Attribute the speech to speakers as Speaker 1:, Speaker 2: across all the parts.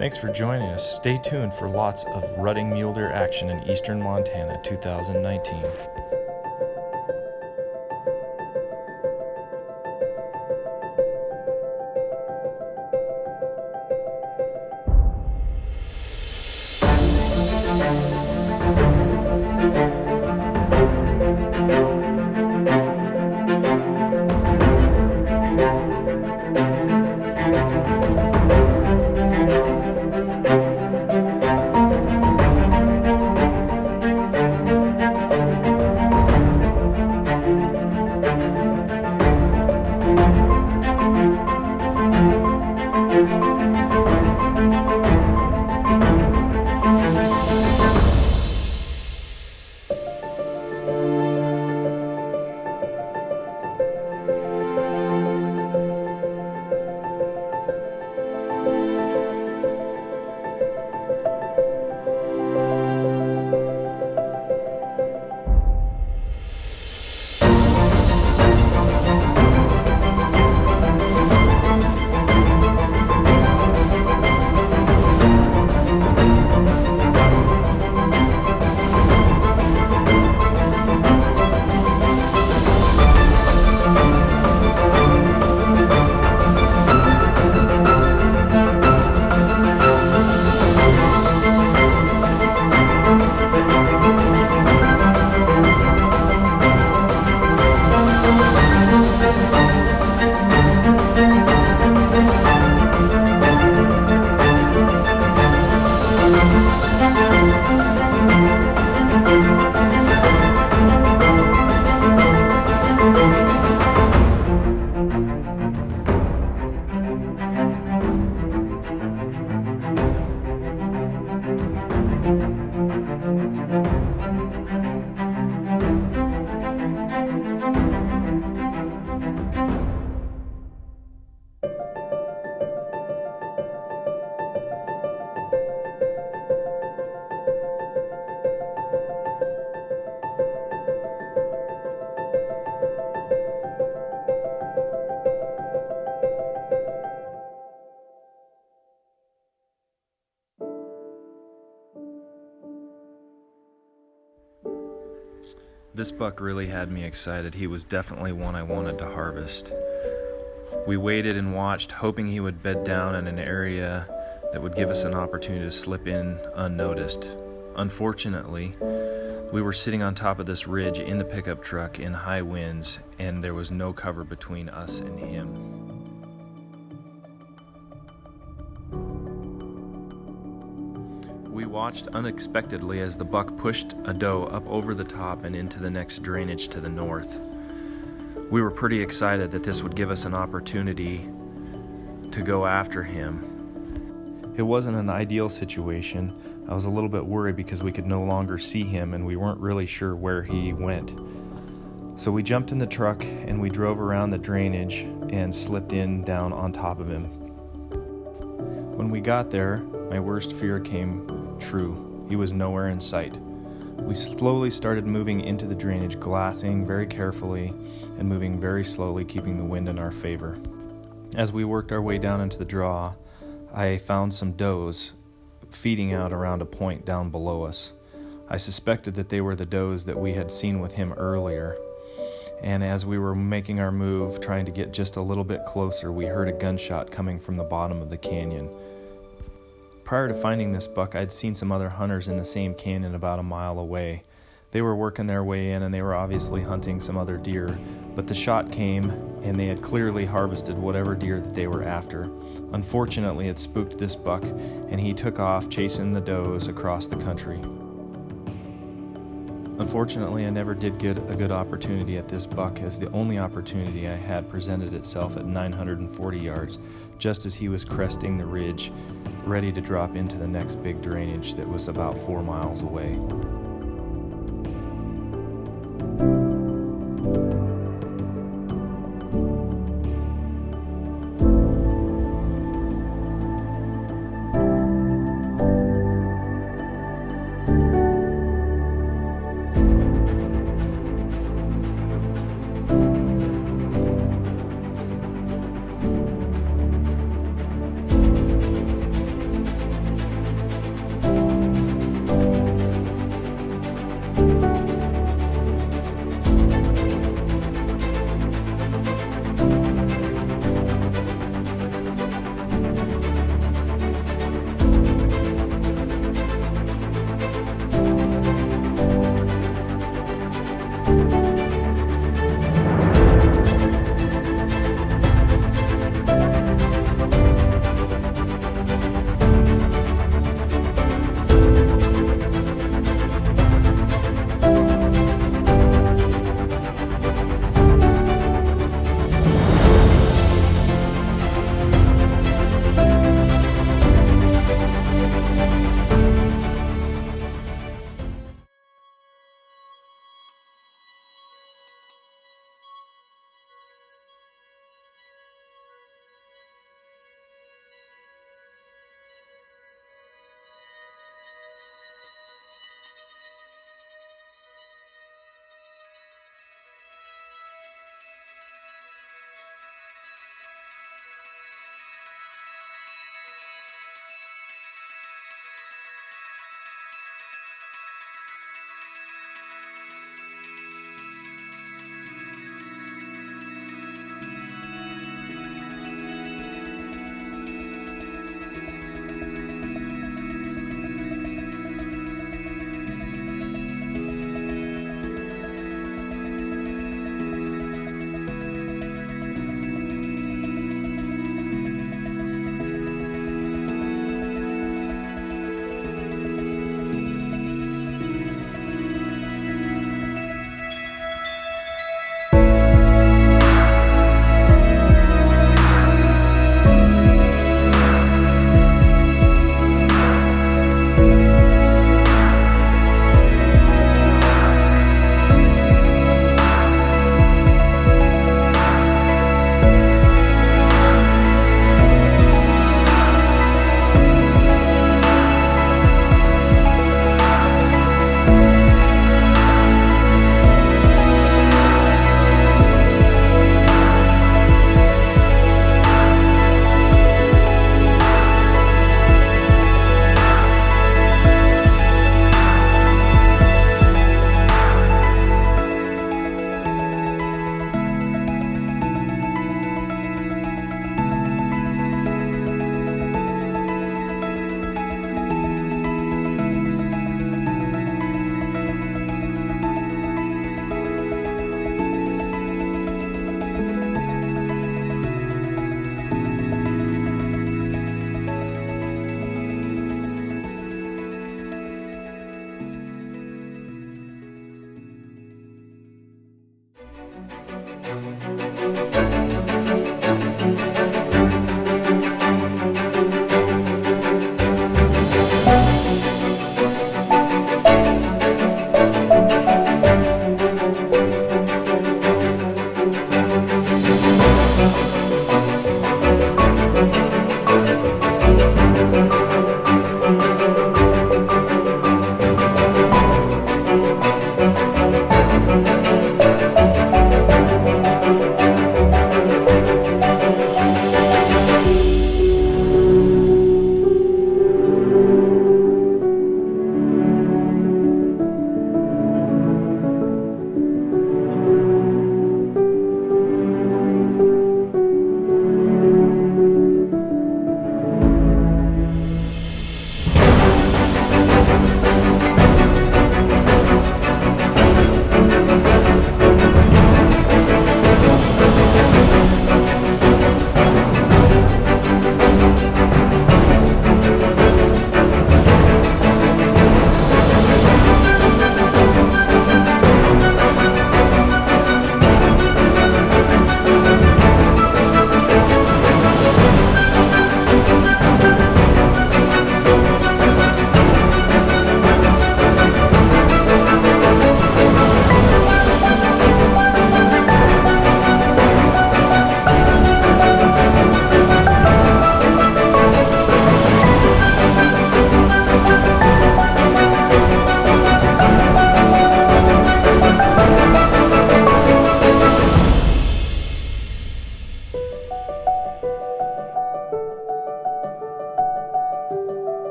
Speaker 1: Thanks for joining us. Stay tuned for lots of rutting mule deer action in eastern Montana 2019. This buck really had me excited. He was definitely one I wanted to harvest. We waited and watched, hoping he would bed down in an area that would give us an opportunity to slip in unnoticed. Unfortunately, we were sitting on top of this ridge in the pickup truck in high winds, and there was no cover between us and him. We watched unexpectedly as the buck pushed a doe up over the top and into the next drainage to the north. We were pretty excited that this would give us an opportunity to go after him. It wasn't an ideal situation. I was a little bit worried because we could no longer see him and we weren't really sure where he went. So we jumped in the truck and we drove around the drainage and slipped in down on top of him. When we got there, my worst fear came true. He was nowhere in sight. We slowly started moving into the drainage, glassing very carefully and moving very slowly, keeping the wind in our favor. As we worked our way down into the draw, I found some does feeding out around a point down below us. I suspected that they were the does that we had seen with him earlier. And as we were making our move, trying to get just a little bit closer, we heard a gunshot coming from the bottom of the canyon. Prior to finding this buck, I'd seen some other hunters in the same canyon about a mile away. They were working their way in and they were obviously hunting some other deer, but the shot came and they had clearly harvested whatever deer that they were after. Unfortunately, it spooked this buck and he took off chasing the does across the country. Unfortunately, I never did get a good opportunity at this buck, as the only opportunity I had presented itself at 940 yards, just as he was cresting the ridge, ready to drop into the next big drainage that was about 4 miles away.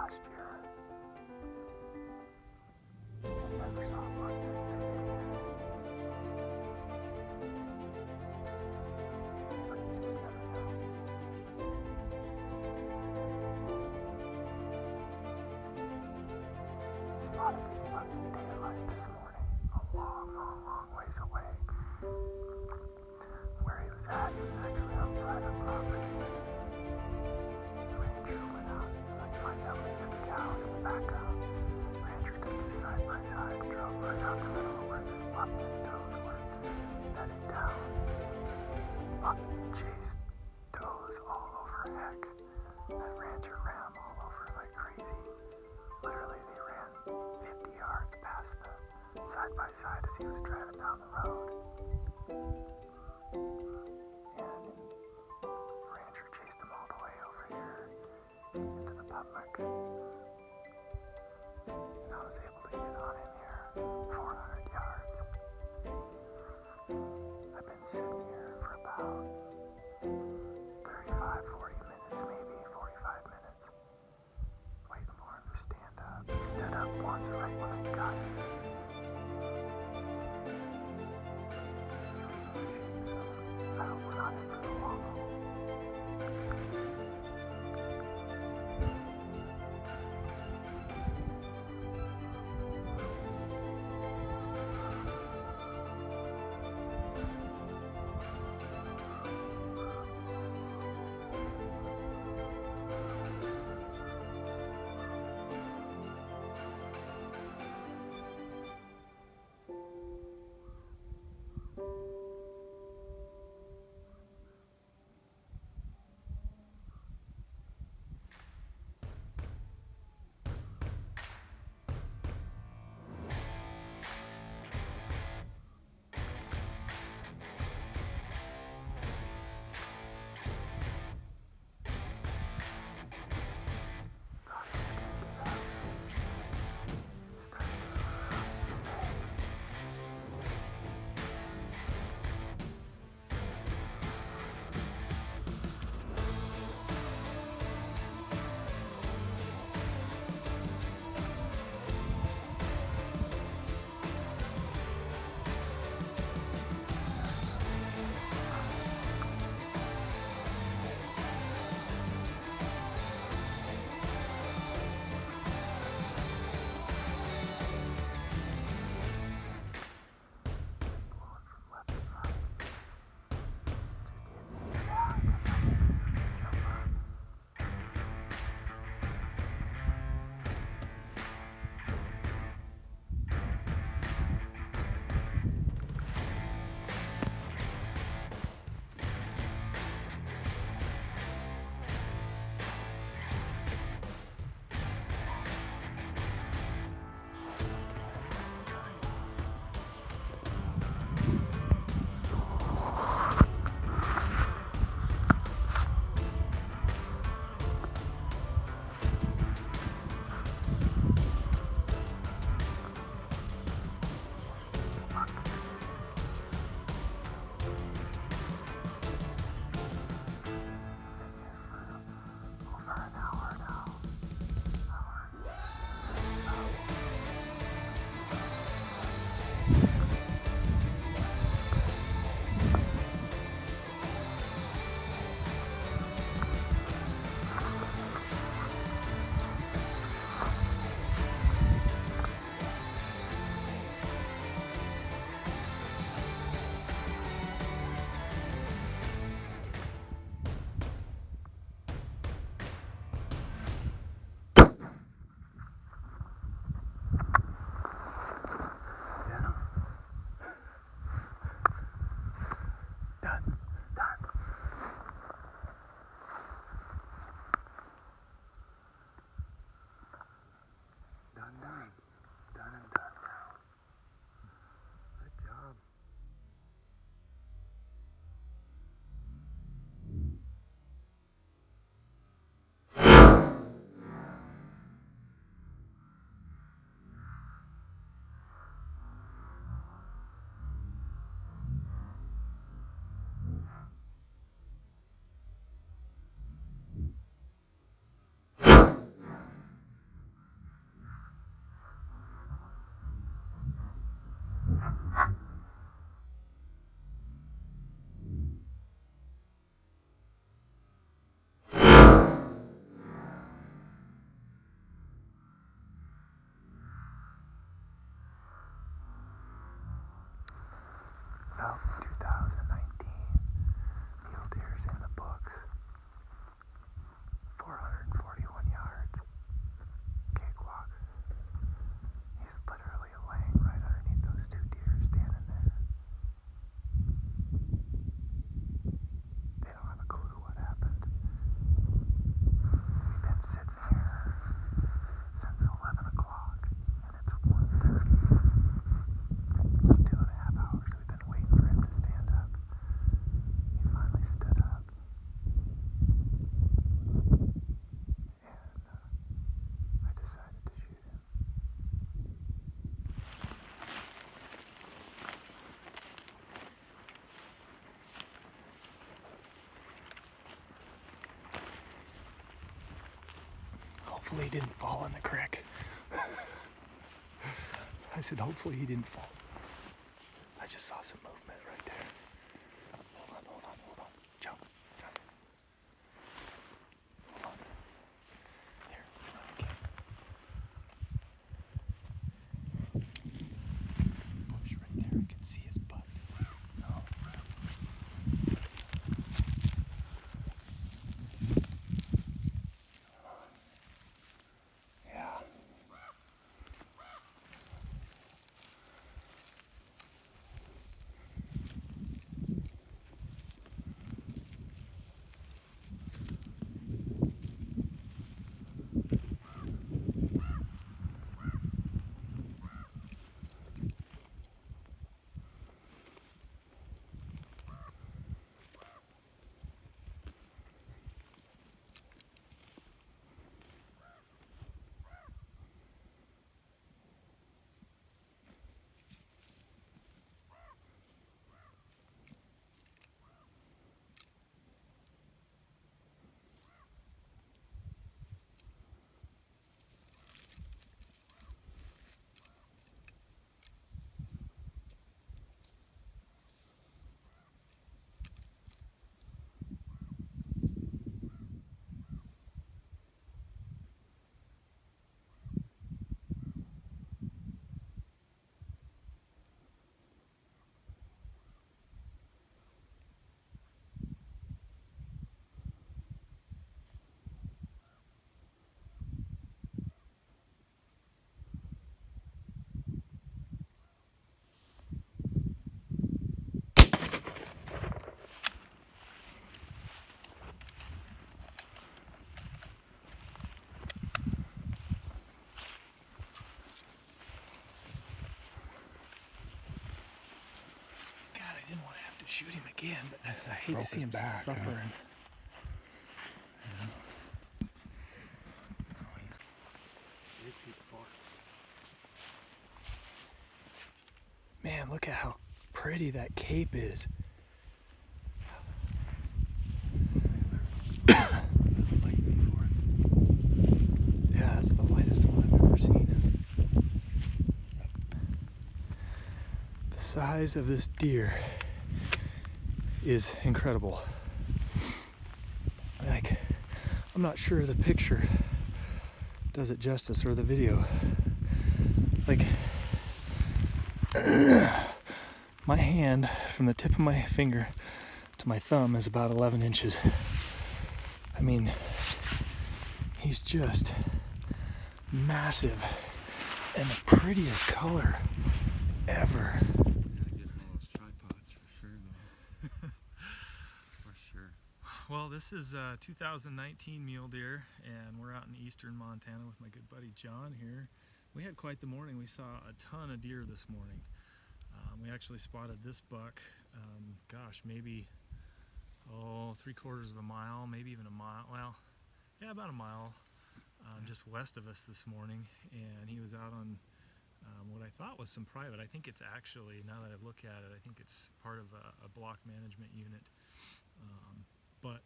Speaker 2: last year. I never saw a buck this big again. But you just never know. Spotted this buck in daylight this morning, a long ways away. Where he was at, he was actually on private property. The rancher went out to find out where the cows in the background. Rancher took his side by side and drove right out the middle of where this buck and his does were bedded down. Buck chased does all over heck. That rancher ran them all over like crazy. Literally, they ran 50 yards past the side by side as he was driving down the road. And rancher chased them all the way over here into the public. And I was able to get on in here 400 yards. I've been sitting here for about 35, 40 minutes, maybe 45 minutes, waiting for him to stand up. He stood up once right when I got him. So I hope we're not in for the long haul. hopefully he didn't fall in the creek. I said, hopefully he didn't fall. I just saw some movement right there. Hold on. Jump. Hold on. Here, run again. Bush right there, I can see his butt. No. Yeah. I didn't want to have to shoot him again, but I hate to see him suffering. Man, look at how pretty that cape is. Yeah, that's the lightest one I've ever seen. The size of this deer is incredible. Like, I'm not sure the picture does it justice, or the video. Like, my hand from the tip of my finger to my thumb is about 11 inches. I mean, he's just massive and the prettiest color ever. Well, this is 2019 mule deer, and we're out in eastern Montana with my good buddy John here. We had quite the morning. We saw a ton of deer this morning. We actually spotted this buck, gosh, maybe, 3/4 of a mile, maybe even a mile. Well, yeah, about a mile just west of us this morning, and he was out on what I thought was some private. I think it's actually, now that I look at it, I think it's part of a block management unit. But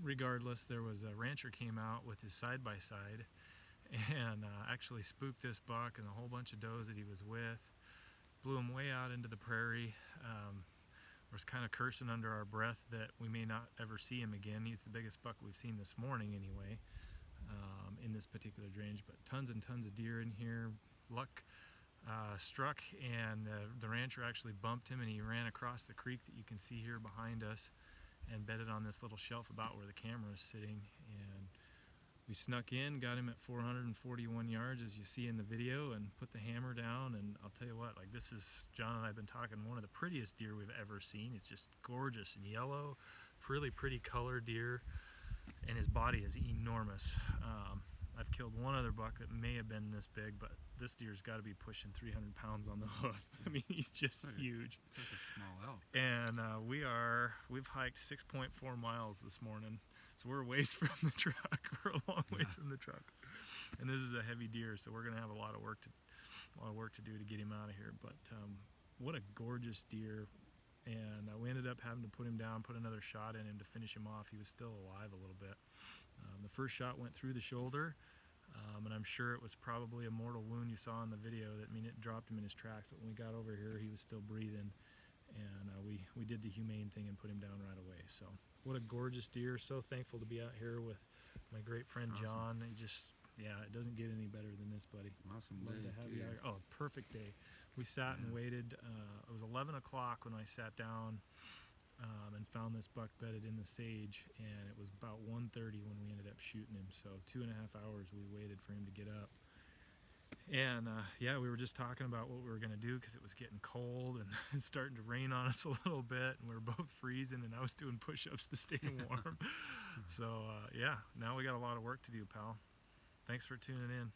Speaker 2: regardless, there was a rancher came out with his side-by-side and actually spooked this buck and a whole bunch of does that he was with, blew him way out into the prairie. Was kind of cursing under our breath that we may not ever see him again. He's the biggest buck we've seen this morning anyway, in this particular drainage, but tons and tons of deer in here. Luck struck, and the rancher actually bumped him, and he ran across the creek that you can see here behind us and bedded on this little shelf about where the camera is sitting. And we snuck in, got him at 441 yards, as you see in the video, and put the hammer down. And I'll tell you what, like, this is, John and I have been talking, one of the prettiest deer we've ever seen. It's just gorgeous and yellow, really pretty color deer, and his body is enormous. I've killed one other buck that may have been this big, but this deer's got to be pushing 300 pounds on the hoof. I mean, he's just huge.
Speaker 3: It's like a small elk.
Speaker 2: And we've hiked 6.4 miles this morning, so we're a ways from the truck. We're a long ways from the truck, and this is a heavy deer, so we're gonna have a lot of work to do to get him out of here. But what a gorgeous deer! And we ended up having to put him down, put another shot in him to finish him off. He was still alive a little bit. The first shot went through the shoulder.
Speaker 3: And I'm sure it was probably a mortal wound you saw in the video. That, I mean, it dropped him in his tracks, but when we got over here, he was still breathing, and we did the humane thing and put him down right away. So what a gorgeous deer. So thankful to be out here with my great friend John. He just, yeah, it doesn't get any better than this, buddy.
Speaker 4: Awesome
Speaker 3: Love
Speaker 4: day,
Speaker 3: to have
Speaker 4: too.
Speaker 3: you out here. Oh, perfect day. We sat and waited. It was 11 o'clock when I sat down and found this buck bedded in the sage, and it was about 1:30 when we ended up shooting him. So 2.5 hours we waited for him to get up. And yeah, we were just talking about what we were going to do because it was getting cold and it's starting to rain on us a little bit, and we were both freezing, and I was doing push-ups to stay warm. So yeah, now we got a lot of work to do, pal. Thanks for tuning in.